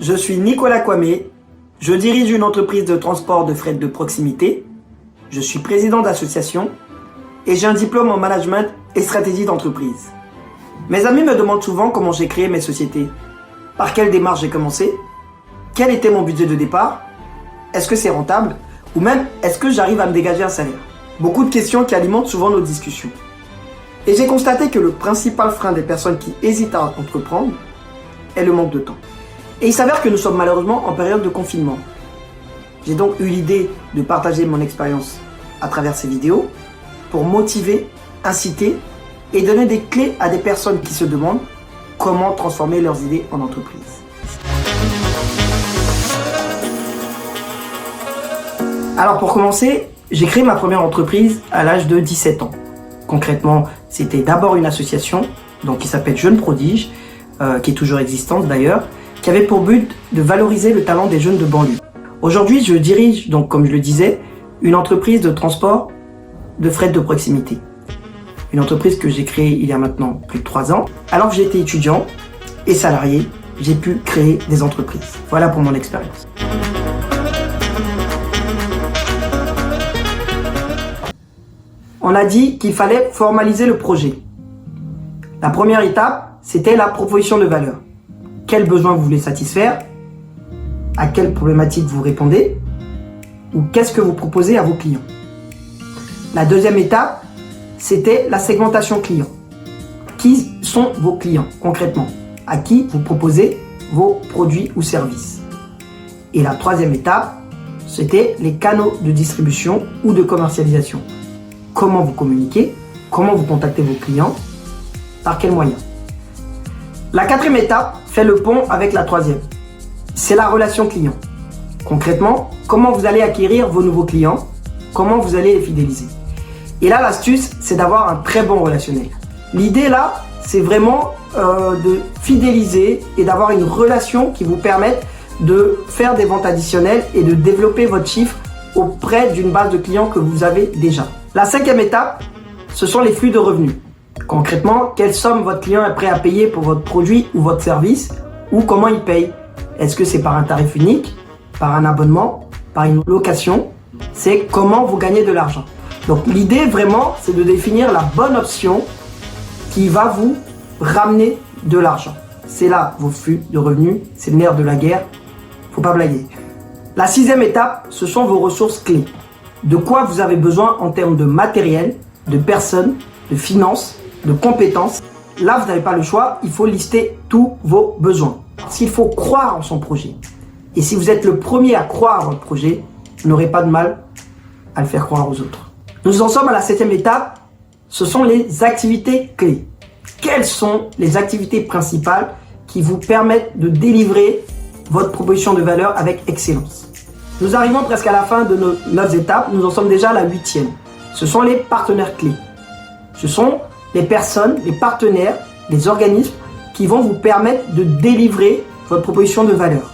je suis Nicolas Kwame, je dirige une entreprise de transport de fret de proximité, je suis président d'association et j'ai un diplôme en management et stratégie d'entreprise. Mes amis me demandent souvent comment j'ai créé mes sociétés, par quelle démarche j'ai commencé, quel était mon budget de départ, est-ce que c'est rentable ou même est-ce que j'arrive à me dégager un salaire. Beaucoup de questions qui alimentent souvent nos discussions. Et j'ai constaté que le principal frein des personnes qui hésitent à entreprendre est le manque de temps. Et il s'avère que nous sommes malheureusement en période de confinement. J'ai donc eu l'idée de partager mon expérience à travers ces vidéos pour motiver, inciter et donner des clés à des personnes qui se demandent comment transformer leurs idées en entreprise. Alors pour commencer, j'ai créé ma première entreprise à l'âge de 17 ans. Concrètement, c'était d'abord une association donc qui s'appelle Jeunes Prodiges, qui est toujours existante d'ailleurs, qui avait pour but de valoriser le talent des jeunes de banlieue. Aujourd'hui, je dirige, donc comme je le disais, une entreprise de transport de fret de proximité. Une entreprise que j'ai créée il y a maintenant plus de 3 ans. Alors que j'étais étudiant et salarié, j'ai pu créer des entreprises. Voilà pour mon expérience. On a dit qu'il fallait formaliser le projet. La première étape, c'était la proposition de valeur. Quels besoins vous voulez satisfaire? À quelle problématique vous répondez? Ou qu'est-ce que vous proposez à vos clients? La deuxième étape, c'était la segmentation client. Qui sont vos clients concrètement? À qui vous proposez vos produits ou services? Et la troisième étape, c'était les canaux de distribution ou de commercialisation. Comment vous communiquez? Comment vous contactez vos clients? Par quels moyens? La quatrième étape fait le pont avec la troisième. C'est la relation client. Concrètement, comment vous allez acquérir vos nouveaux clients? Comment vous allez les fidéliser? Et là, l'astuce, c'est d'avoir un très bon relationnel. L'idée là, c'est vraiment de fidéliser et d'avoir une relation qui vous permette de faire des ventes additionnelles et de développer votre chiffre auprès d'une base de clients que vous avez déjà. La cinquième étape, ce sont les flux de revenus. Concrètement, quelle somme votre client est prêt à payer pour votre produit ou votre service ou comment il paye. Est-ce que c'est par un tarif unique, par un abonnement, par une location? C'est comment vous gagnez de l'argent. Donc l'idée vraiment, c'est de définir la bonne option qui va vous ramener de l'argent. C'est là vos flux de revenus, c'est le nerf de la guerre, faut pas blaguer. La sixième étape, ce sont vos ressources clés. De quoi vous avez besoin en termes de matériel, de personnes, de finances, de compétences. Là, vous n'avez pas le choix, il faut lister tous vos besoins. S'il faut croire en son projet, et si vous êtes le premier à croire en votre projet, vous n'aurez pas de mal à le faire croire aux autres. Nous en sommes à la septième étape, ce sont les activités clés. Quelles sont les activités principales qui vous permettent de délivrer votre proposition de valeur avec excellence? Nous arrivons presque à la fin de nos 9 étapes, nous en sommes déjà à la 8e. Ce sont les partenaires clés. Ce sont les personnes, les partenaires, les organismes qui vont vous permettre de délivrer votre proposition de valeur.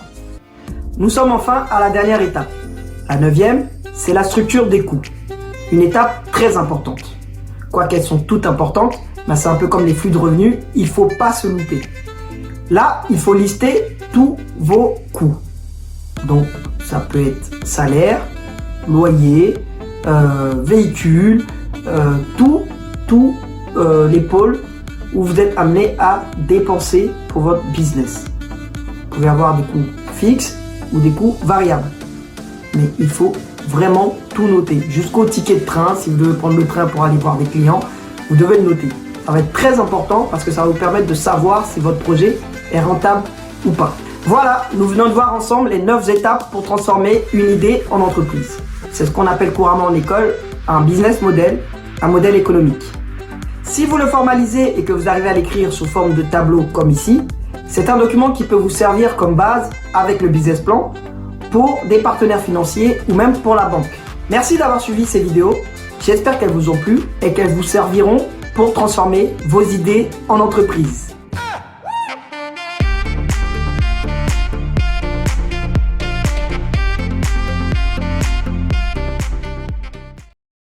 Nous sommes enfin à la dernière étape. La 9e, c'est la structure des coûts. Une étape très importante. Quoiqu'elles sont toutes importantes, c'est un peu comme les flux de revenus, il ne faut pas se louper. Là, il faut lister tous vos coûts. Donc, ça peut être salaire, loyer, véhicule, tout les pôles où vous êtes amené à dépenser pour votre business. Vous pouvez avoir des coûts fixes ou des coûts variables. Mais il faut vraiment tout noter. Jusqu'au ticket de train, si vous devez prendre le train pour aller voir des clients, vous devez le noter. Ça va être très important parce que ça va vous permettre de savoir si votre projet est rentable ou pas. Voilà, nous venons de voir ensemble les 9 étapes pour transformer une idée en entreprise. C'est ce qu'on appelle couramment en école un business model, un modèle économique. Si vous le formalisez et que vous arrivez à l'écrire sous forme de tableau comme ici, c'est un document qui peut vous servir comme base avec le business plan pour des partenaires financiers ou même pour la banque. Merci d'avoir suivi ces vidéos, j'espère qu'elles vous ont plu et qu'elles vous serviront pour transformer vos idées en entreprise.